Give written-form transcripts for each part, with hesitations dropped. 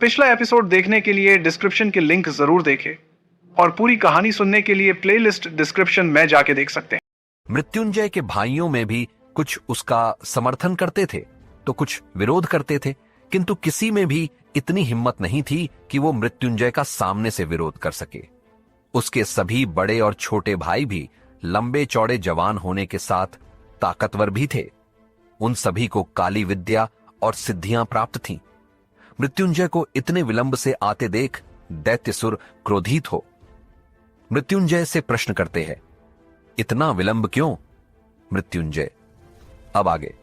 पिछला एपिसोड देखने के लिए डिस्क्रिप्शन के लिंक जरूर देखें और पूरी कहानी सुनने के लिए प्लेलिस्ट डिस्क्रिप्शन में जाके देख सकते हैं। मृत्युंजय के भाइयों में भी कुछ उसका समर्थन करते थे तो कुछ विरोध करते थे, किंतु किसी में भी इतनी हिम्मत नहीं थी कि वो मृत्युंजय का सामने से विरोध कर सके। उसके सभी बड़े और छोटे भाई भी लंबे चौड़े जवान होने के साथ ताकतवर भी थे। उन सभी को काली विद्या और सिद्धियां प्राप्त थीं। मृत्युंजय को इतने विलंब से आते देख दैत्यसुर क्रोधित हो मृत्युंजय से प्रश्न करते हैं, इतना विलंब क्यों? मृत्युंजय अब आगे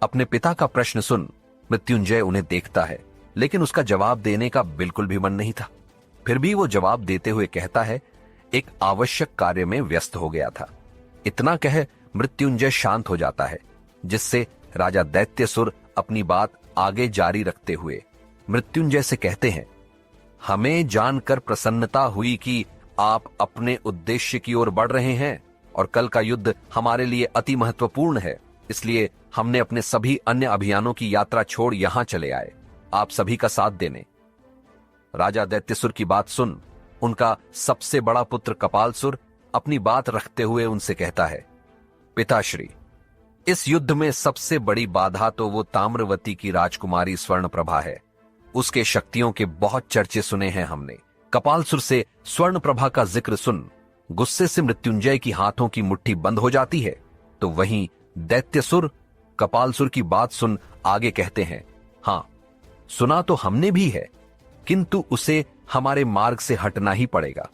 अपने पिता का प्रश्न सुन मृत्युंजय उन्हें देखता है, लेकिन उसका जवाब देने का बिल्कुल भी मन नहीं था। फिर भी वो जवाब देते हुए कहता है, एक आवश्यक कार्य में व्यस्त हो गया था। इतना कह मृत्युंजय शांत हो जाता है, जिससे राजा दैत्यसुर अपनी बात आगे जारी रखते हुए मृत्युंजय से कहते हैं, हमें जानकर प्रसन्नता हुई कि आप अपने उद्देश्य की ओर बढ़ रहे हैं और कल का युद्ध हमारे लिए अति महत्वपूर्ण है, इसलिए हमने अपने सभी अन्य अभियानों की यात्रा छोड़ यहां चले आए, आप सभी का साथ देने। राजा दैत्यसुर की बात सुन उनका सबसे बड़ा पुत्र कपालसुर अपनी बात रखते हुए उनसे कहता है, पिताश्री, इस युद्ध में सबसे बड़ी बाधा तो वो ताम्रवती की राजकुमारी स्वर्णप्रभा है। उसके शक्तियों के बहुत चर्चे सुने हैं हमने। कपालसुर से स्वर्णप्रभा का जिक्र सुन गुस्से से मृत्युंजय की हाथों की मुट्ठी बंद हो जाती है। तो वहीं दैत्यसुर कपालसुर की बात सुन आगे कहते हैं, हां सुना तो हमने भी है, किंतु उसे हमारे मार्ग से हटना ही पड़ेगा,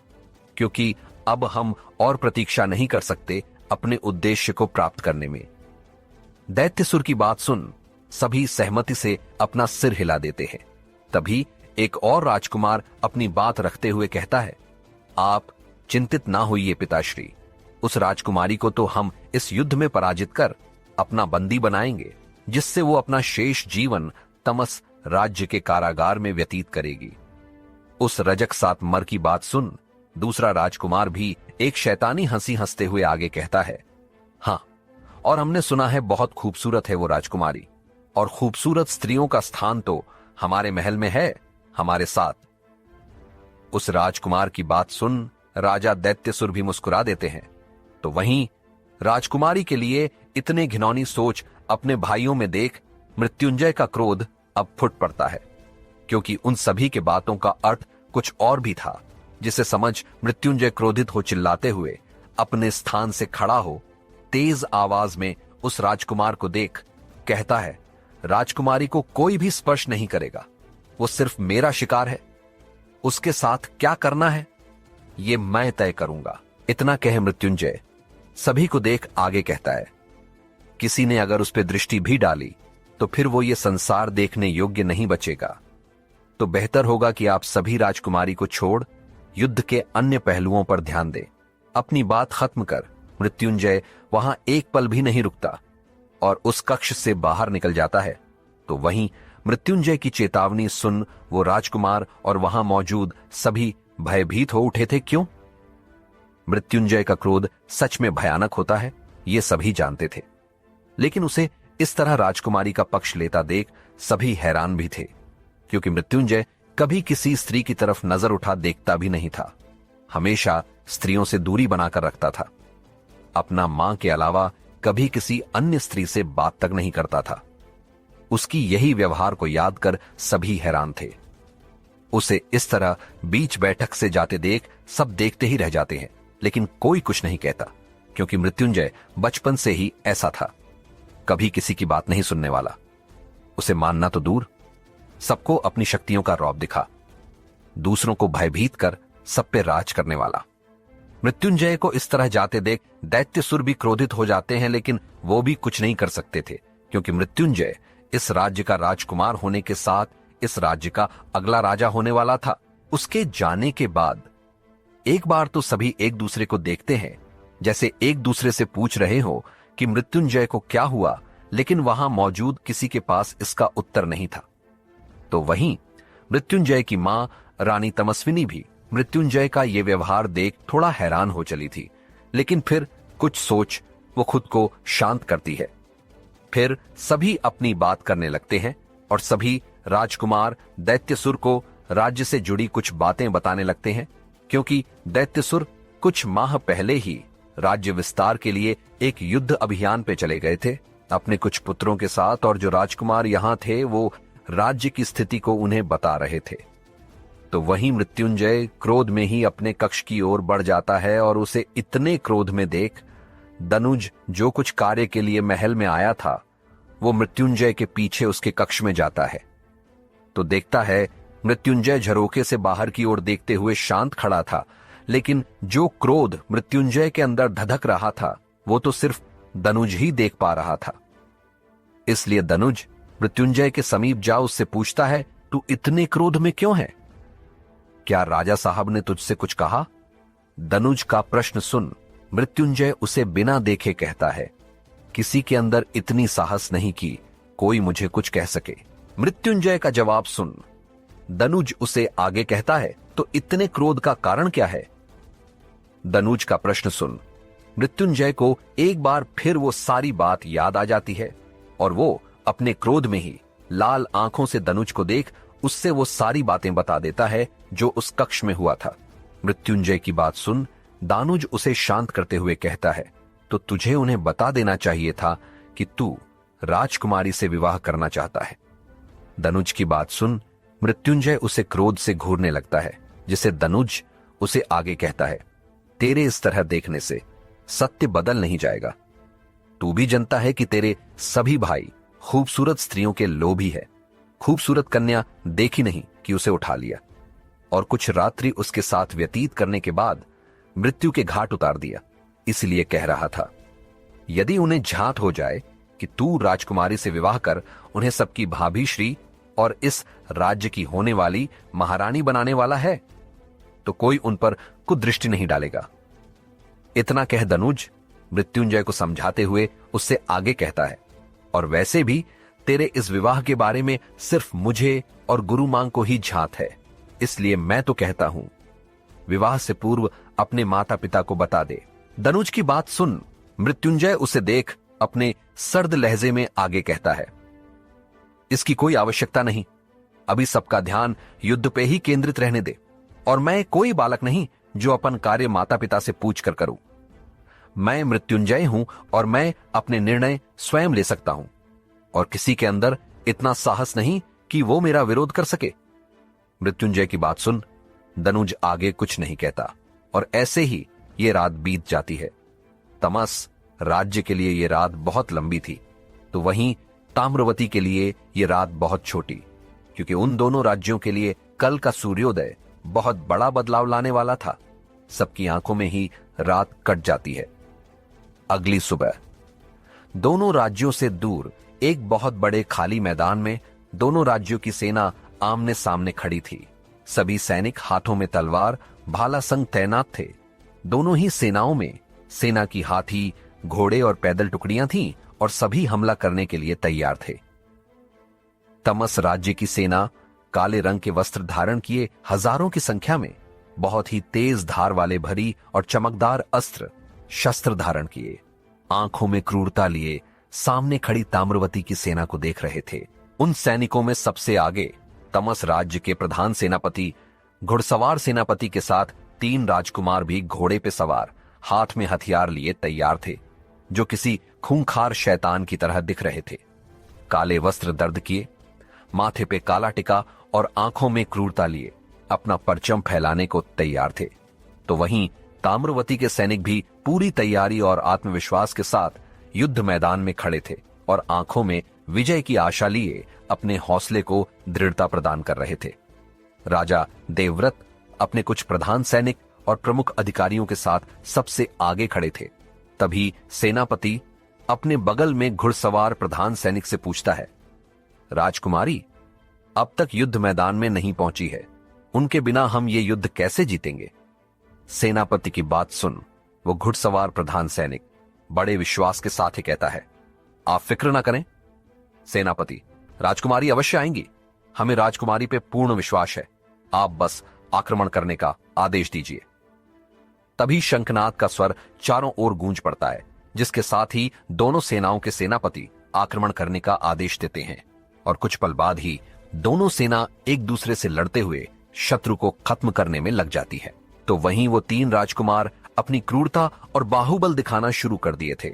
क्योंकि अब हम और प्रतीक्षा नहीं कर सकते अपने उद्देश्य को प्राप्त करने में। दैत्यसुर की बात सुन सभी सहमति से अपना सिर हिला देते हैं। तभी एक और राजकुमार अपनी बात रखते हुए कहता है, आप चिंतित ना होइए पिताश्री, उस राजकुमारी को तो हम इस युद्ध में पराजित कर अपना बंदी बनाएंगे, जिससे वो अपना शेष जीवन तमस राज्य के कारागार में व्यतीत करेगी। उस रजक सातमर की बात सुन दूसरा राजकुमार भी एक शैतानी हंसी हंसते हुए आगे कहता है, हां, और हमने सुना है बहुत खूबसूरत है वो राजकुमारी, और खूबसूरत स्त्रियों का स्थान तो हमारे महल में है, हमारे साथ। उस राजकुमार की बात सुन राजा दैत्यसुर भी मुस्कुरा देते हैं। तो वहीं राजकुमारी के लिए इतने घिनौनी सोच अपने भाइयों में देख मृत्युंजय का क्रोध अब फुट पड़ता है, क्योंकि उन सभी के बातों का अर्थ कुछ और भी था, जिसे समझ मृत्युंजय क्रोधित हो चिल्लाते हुए अपने स्थान से खड़ा हो तेज आवाज में उस राजकुमार को देख कहता है, राजकुमारी को कोई भी स्पर्श नहीं करेगा, वो सिर्फ मेरा शिकार है, उसके साथ क्या करना है ये मैं तय करूंगा। इतना कह मृत्युंजय सभी को देख आगे कहता है, किसी ने अगर उस पर दृष्टि भी डाली तो फिर वो ये संसार देखने योग्य नहीं बचेगा। तो बेहतर होगा कि आप सभी राजकुमारी को छोड़ युद्ध के अन्य पहलुओं पर ध्यान दें। अपनी बात खत्म कर मृत्युंजय वहां एक पल भी नहीं रुकता और उस कक्ष से बाहर निकल जाता है। तो वहीं मृत्युंजय की चेतावनी सुन वो राजकुमार और वहां मौजूद सभी भयभीत हो उठे थे। क्यों? मृत्युंजय का क्रोध सच में भयानक होता है, ये सभी जानते थे, लेकिन उसे इस तरह राजकुमारी का पक्ष लेता देख सभी हैरान भी थे, क्योंकि मृत्युंजय कभी किसी स्त्री की तरफ नजर उठा देखता भी नहीं था। हमेशा स्त्रियों से दूरी बनाकर रखता था। अपना मां के अलावा कभी किसी अन्य स्त्री से बात तक नहीं करता था। उसकी यही व्यवहार को याद कर सभी हैरान थे। उसे इस तरह बीच बैठक से जाते देख सब देखते ही रह जाते हैं, लेकिन कोई कुछ नहीं कहता, क्योंकि मृत्युंजय बचपन से ही ऐसा था, कभी किसी की बात नहीं सुनने वाला। उसे मानना तो दूर, सबको अपनी शक्तियों का रौब दिखा, दूसरों को भयभीत कर सब पे राज करने वाला। मृत्युंजय को इस तरह जाते देख दैत्यसुर भी क्रोधित हो जाते हैं, लेकिन वो भी कुछ नहीं कर सकते थे, क्योंकि मृत्युंजय इस राज्य का राजकुमार होने के साथ इस राज्य का अगला राजा होने वाला था। उसके जाने के बाद एक बार तो सभी एक दूसरे को देखते हैं, जैसे एक दूसरे से पूछ रहे हो कि मृत्युंजय को क्या हुआ, लेकिन वहां मौजूद किसी के पास इसका उत्तर नहीं था। तो वहीं मृत्युंजय की मां रानी तमस्विनी भी मृत्युंजय का ये व्यवहार देख थोड़ा हैरान हो चली थी, लेकिन फिर कुछ सोच वो खुद को शांत करती है। फिर सभी अपनी बात करने लगते हैं और सभी राजकुमार दैत्यसुर को राज्य से जुड़ी कुछ बातें बताने लगते हैं, क्योंकि दैत्यसुर कुछ माह पहले ही राज्य विस्तार के लिए एक युद्ध अभियान पे चले गए थे अपने कुछ पुत्रों के साथ, और जो राजकुमार यहां थे वो राज्य की स्थिति को उन्हें बता रहे थे। तो वहीं मृत्युंजय क्रोध में ही अपने कक्ष की ओर बढ़ जाता है और उसे इतने क्रोध में देख दनुज, जो कुछ कार्य के लिए महल में आया था, वो मृत्युंजय के पीछे उसके कक्ष में जाता है। तो देखता है मृत्युंजय झरोखे से बाहर की ओर देखते हुए शांत खड़ा था, लेकिन जो क्रोध मृत्युंजय के अंदर धधक रहा था वो तो सिर्फ दनुज ही देख पा रहा था। इसलिए दनुज मृत्युंजय के समीप जा उससे पूछता है, तू इतने क्रोध में क्यों है? क्या राजा साहब ने तुझसे कुछ कहा? दनुज का प्रश्न सुन मृत्युंजय उसे बिना देखे कहता है, किसी के अंदर इतनी साहस नहीं कि कोई मुझे कुछ कह सके। मृत्युंजय का जवाब सुन दनुज उसे आगे कहता है, तो इतने क्रोध का कारण क्या है? दनुज का प्रश्न सुन मृत्युंजय को एक बार फिर वो सारी बात याद आ जाती है और वो अपने क्रोध में ही लाल आंखों से दनुज को देख उससे वो सारी बातें बता देता है जो उस कक्ष में हुआ था। मृत्युंजय की बात सुन दानुज उसे शांत करते हुए कहता है, तो तुझे उन्हें बता देना चाहिए था कि तू राजकुमारी से विवाह करना चाहता है। दनुज की बात सुन मृत्युंजय उसे क्रोध से घूरने लगता है, जिसे दनुज उसे आगे कहता है, तेरे इस तरह देखने से सत्य बदल नहीं जाएगा। तू भी जानता है कि तेरे सभी भाई खूबसूरत स्त्रियों के लोभी है। खूबसूरत कन्या देखी नहीं कि उसे उठा लिया और कुछ रात्रि उसके साथ व्यतीत करने के बाद मृत्यु के घाट उतार दिया। इसलिए कह रहा था, यदि उन्हें झांत हो जाए कि तू राजकुमारी से विवाह कर उन्हें सबकी भाभी श्री और इस राज्य की होने वाली महारानी बनाने वाला है, तो कोई उन पर कुदृष्टि नहीं डालेगा। इतना कह दनुज मृत्युंजय को समझाते हुए उससे आगे कहता है, और वैसे भी तेरे इस विवाह के बारे में सिर्फ मुझे और गुरु मांग को ही झांत है, इसलिए मैं तो कहता हूं विवाह से पूर्व अपने माता पिता को बता दे। दनुज की बात सुन मृत्युंजय उसे देख अपने सर्द लहजे में आगे कहता है, इसकी कोई आवश्यकता नहीं, अभी सबका ध्यान युद्ध पे ही केंद्रित रहने दे, और मैं कोई बालक नहीं जो अपन कार्य माता पिता से पूछ कर करूं। मैं मृत्युंजय हूं और मैं अपने निर्णय स्वयं ले सकता हूं, और किसी के अंदर इतना साहस नहीं कि वो मेरा विरोध कर सके। मृत्युंजय की बात सुन दनुज आगे कुछ नहीं कहता, और ऐसे ही ये रात बीत जाती है। तमस राज्य के लिए ये रात बहुत लंबी थी, तो वहीं ताम्रवती के लिए ये रात बहुत छोटी, क्योंकि उन दोनों राज्यों के लिए कल का सूर्योदय बहुत बड़ा बदलाव लाने वाला था। सबकी आंखों में ही रात कट जाती है। अगली सुबह दोनों राज्यों से दूर एक बहुत बड़े खाली मैदान में दोनों राज्यों की सेना आमने सामने खड़ी थी। सभी सैनिक हाथों में तलवार भाला संग तैनात थे। दोनों ही सेनाओं में सेना की हाथी, घोड़े और पैदल टुकड़ियां थीं और सभी हमला करने के लिए तैयार थे। तमस राज्य की सेना काले रंग के वस्त्र धारण किए हजारों की संख्या में बहुत ही तेज धार वाले भरी और चमकदार अस्त्र शस्त्र धारण किए, आंखों में क्रूरता लिए सामने खड़ी ताम्रवती की सेना को देख रहे थे। उन सैनिकों में सबसे आगे तमस राज्य के प्रधान सेनापति घुड़सवार सेनापति के साथ 3 राजकुमार भी घोड़े पे सवार हाथ में हथियार लिए तैयार थे, जो किसी खूंखार शैतान की तरह दिख रहे थे। काले वस्त्र दर्द किए, माथे पे काला टिका और आंखों में क्रूरता लिए अपना परचम फैलाने को तैयार थे। तो वहीं ताम्रवती के सैनिक भी पूरी तैयारी और आत्मविश्वास के साथ युद्ध मैदान में खड़े थे और आंखों में विजय की आशा लिए अपने हौसले को दृढ़ता प्रदान कर रहे थे। राजा देवव्रत अपने कुछ प्रधान सैनिक और प्रमुख अधिकारियों के साथ सबसे आगे खड़े थे। तभी सेनापति अपने बगल में घुड़सवार प्रधान सैनिक से पूछता है, राजकुमारी अब तक युद्ध मैदान में नहीं पहुंची है, उनके बिना हम ये युद्ध कैसे जीतेंगे? सेनापति की बात सुन वो घुड़सवार प्रधान सैनिक बड़े विश्वास के साथ ही कहता है, आप फिक्र ना करें सेनापति, राजकुमारी अवश्य आएंगी। हमें राजकुमारी पे पूर्ण विश्वास है, आप बस आक्रमण करने का आदेश दीजिए। तभी शंखनाद का स्वर चारों ओर गूंज पड़ता है, जिसके साथ ही दोनों सेनाओं के सेनापति आक्रमण करने का आदेश देते हैं और कुछ पल बाद ही दोनों सेना एक दूसरे से लड़ते हुए शत्रु को खत्म करने में लग जाती है। तो वहीं वो 3 राजकुमार अपनी क्रूरता और बाहुबल दिखाना शुरू कर दिए थे।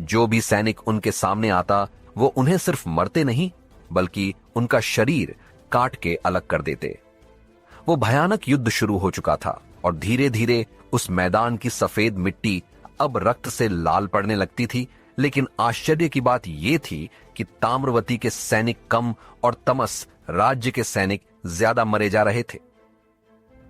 जो भी सैनिक उनके सामने आता वो उन्हें सिर्फ मरते नहीं बल्कि उनका शरीर काट के अलग कर देते। वो भयानक युद्ध शुरू हो चुका था और धीरे धीरे उस मैदान की सफेद मिट्टी अब रक्त से लाल पड़ने लगती थी। लेकिन आश्चर्य की बात यह थी कि ताम्रवती के सैनिक कम और तमस राज्य के सैनिक ज्यादा मरे जा रहे थे।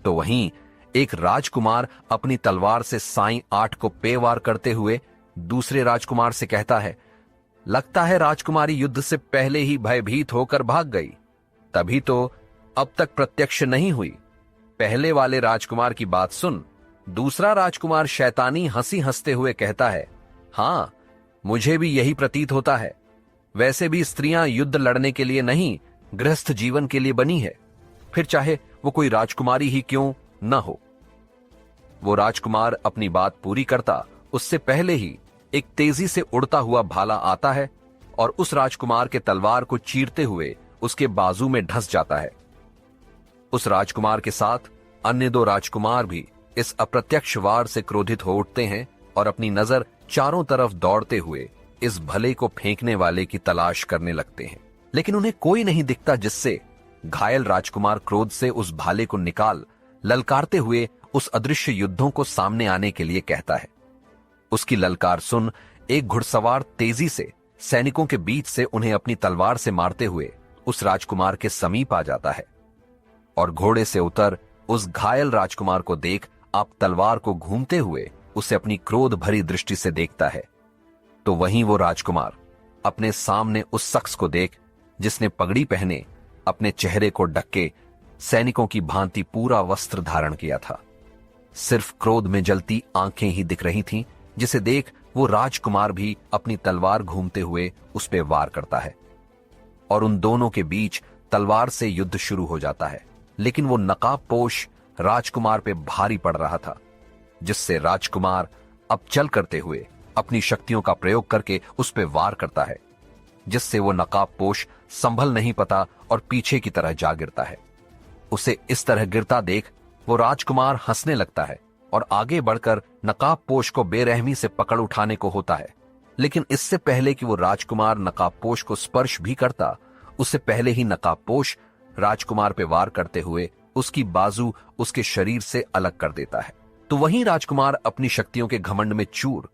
तो वहीं एक राजकुमार अपनी तलवार से साईं 8 को पेवार करते हुए दूसरे राजकुमार से कहता है, लगता है राजकुमारी युद्ध से पहले ही भयभीत होकर भाग गई, तभी तो अब तक प्रत्यक्ष नहीं हुई। पहले वाले राजकुमार की बात सुन। दूसरा राजकुमार शैतानी हंसी हंसते हुए कहता है, हां, मुझे भी यही प्रतीत होता है। वैसे भी स्त्रियां युद्ध लड़ने के लिए नहीं, गृहस्थ जीवन के लिए बनी है, फिर चाहे वो कोई राजकुमारी ही क्यों न हो। वो राजकुमार अपनी बात पूरी करता उससे पहले ही एक तेजी से उड़ता हुआ भाला आता है और उस राजकुमार के तलवार को चीरते हुए उसके बाजू में ढस जाता है। उस राजकुमार के साथ अन्य 2 राजकुमार भी इस अप्रत्यक्ष वार से क्रोधित हो उठते हैं और अपनी नजर चारों तरफ दौड़ते हुए इस भले को फेंकने वाले की तलाश करने लगते हैं। लेकिन उन्हें कोई नहीं दिखता, जिससे घायल राजकुमार क्रोध से उस भाले को निकाल ललकारते हुए उस अदृश्य युद्धों को सामने आने के लिए कहता है। उसकी ललकार सुन एक घुड़सवार तेजी से सैनिकों के बीच से उन्हें अपनी तलवार से मारते हुए उस राजकुमार के समीप आ जाता है और घोड़े से उतर उस घायल राजकुमार को देख आप तलवार को घूमते हुए उसे अपनी क्रोध भरी दृष्टि से देखता है। तो वहीं वो राजकुमार अपने सामने उस शख्स को देख जिसने पगड़ी पहने अपने चेहरे को ढक के सैनिकों की भांति पूरा वस्त्र धारण किया था। सिर्फ क्रोध में जलती आंखें ही दिख रही थीं, जिसे देख वो राजकुमार भी अपनी तलवार घूमते हुए उस पे वार करता है और उन दोनों के बीच तलवार से युद्ध शुरू हो जाता है। लेकिन वो नकाबपोश राजकुमार पे भारी पड़ रहा था, जिससे राजकुमार अब चल करते हुए अपनी शक्तियों का प्रयोग करके उस पे वार करता है, जिससे वो नकाबपोश संभल नहीं पाता और पीछे की तरह जा गिरता है। उसे इस तरह गिरता देख वो राजकुमार हंसने लगता है और आगे बढ़कर नकाबपोश को बेरहमी से पकड़ उठाने को होता है। लेकिन इससे पहले कि वो राजकुमार नकाबपोश को स्पर्श भी करता, उससे पहले ही नकाबपोश राजकुमार पे वार करते हुए उसकी बाजू उसके शरीर से अलग कर देता है। तो वहीं राजकुमार अपनी शक्तियों के घमंड में चूर,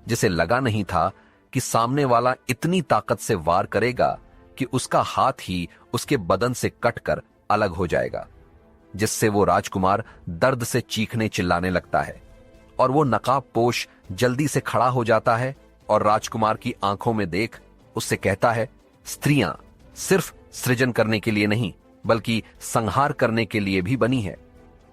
जिसे लगा नहीं था कि सामने वाला इतनी ताकत से वार करेगा कि उसका हाथ ही उसके बदन से कटकर अलग हो जाएगा, जिससे वो राजकुमार दर्द से चीखने चिल्लाने लगता है और वो नकाबपोश जल्दी से खड़ा हो जाता है और राजकुमार की आंखों में देख उससे कहता है, स्त्रियां सिर्फ सृजन करने के लिए नहीं बल्कि संहार करने के लिए भी बनी है।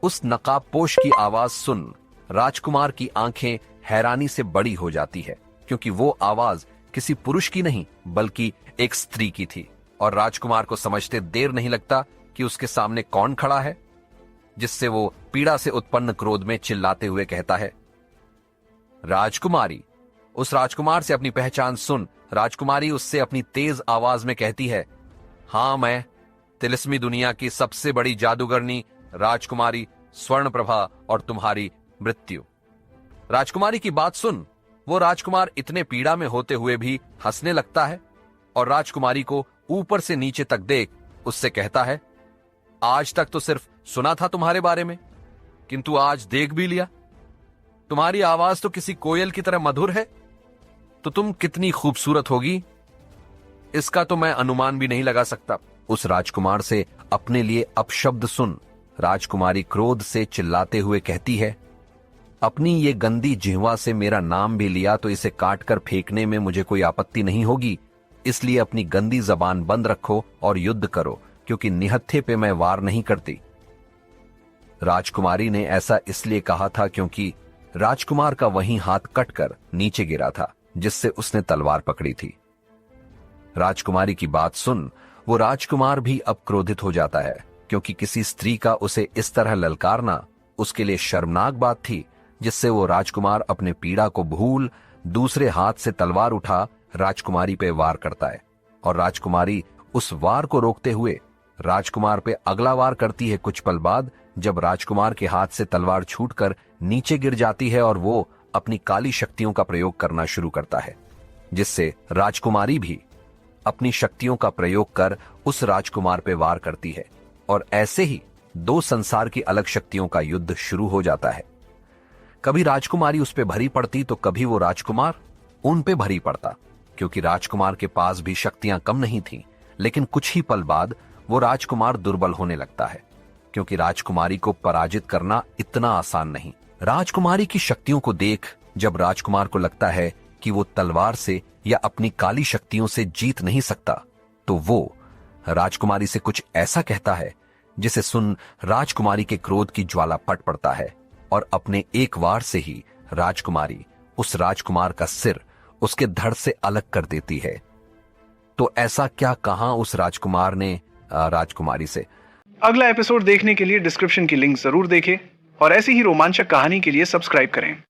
उस नकाबपोश की आवाज सुन राजकुमार की आंखें हैरानी से बड़ी हो जाती है, क्योंकि वो आवाज किसी पुरुष की नहीं बल्कि एक स्त्री की थी और राजकुमार को समझते देर नहीं लगता कि उसके सामने कौन खड़ा है, जिससे वो पीड़ा से उत्पन्न क्रोध में चिल्लाते हुए कहता है, राजकुमारी। उस राजकुमार से अपनी पहचान सुन राजकुमारी उससे अपनी तेज आवाज में कहती है, हां, मैं तिलिस्मी दुनिया की सबसे बड़ी जादूगरनी राजकुमारी स्वर्णप्रभा और तुम्हारी मृत्यु। राजकुमारी की बात सुन वो राजकुमार इतने पीड़ा में होते हुए भी हंसने लगता है और राजकुमारी को ऊपर से नीचे तक देख उससे कहता है, आज तक तो सिर्फ सुना था तुम्हारे बारे में, किंतु आज देख भी लिया। तुम्हारी आवाज तो किसी कोयल की तरह मधुर है, तो तुम कितनी खूबसूरत होगी इसका तो मैं अनुमान भी नहीं लगा सकता। उस राजकुमार से अपने लिए अपशब्द सुन राजकुमारी क्रोध से चिल्लाते हुए कहती है, अपनी ये गंदी जिह्वा से मेरा नाम भी लिया तो इसे काटकर फेंकने में मुझे कोई आपत्ति नहीं होगी, इसलिए अपनी गंदी जबान बंद रखो और युद्ध करो, क्योंकि निहत्थे पे मैं वार नहीं करती। राजकुमारी ने ऐसा इसलिए कहा था क्योंकि राजकुमार का वहीं हाथ कटकर नीचे गिरा था जिससे उसने तलवार पकड़ी थी। राजकुमारी की बात सुन वो राजकुमार भी अब क्रोधित हो जाता है, क्योंकि किसी स्त्री का उसे इस तरह ललकारना उसके लिए शर्मनाक बात थी, जिससे वो राजकुमार अपने पीड़ा को भूल दूसरे हाथ से तलवार उठा राजकुमारी पे वार करता है और राजकुमारी उस वार को रोकते हुए राजकुमार पे अगला वार करती है कुछ पल बाद, जब राजकुमार के हाथ से तलवार छूटकर नीचे गिर जाती है और वो अपनी काली शक्तियों का प्रयोग करना शुरू करता है, जिससे राजकुमारी भी अपनी शक्तियों का प्रयोग कर उस राजकुमार पे वार करती है और ऐसे ही दो संसार की अलग शक्तियों का युद्ध शुरू हो जाता है। कभी राजकुमारी उस पे भरी पड़ती तो कभी वो राजकुमार उन पे भरी पड़ता, क्योंकि राजकुमार के पास भी शक्तियां कम नहीं थीं। लेकिन कुछ ही पल बाद वो राजकुमार दुर्बल होने लगता है, क्योंकि राजकुमारी को पराजित करना इतना आसान नहीं। राजकुमारी की शक्तियों को देख जब राजकुमार को लगता है कि वो तलवार से या अपनी काली शक्तियों से जीत नहीं सकता, तो वो राजकुमारी से कुछ ऐसा कहता है जिसे सुन राजकुमारी के क्रोध की ज्वाला फट पड़ता है और अपने एक वार से ही राजकुमारी उस राजकुमार का सिर उसके धड़ से अलग कर देती है। तो ऐसा क्या कहा उस राजकुमार ने राजकुमारी से? अगला एपिसोड देखने के लिए डिस्क्रिप्शन की लिंक जरूर देखें और ऐसी ही रोमांचक कहानी के लिए सब्सक्राइब करें।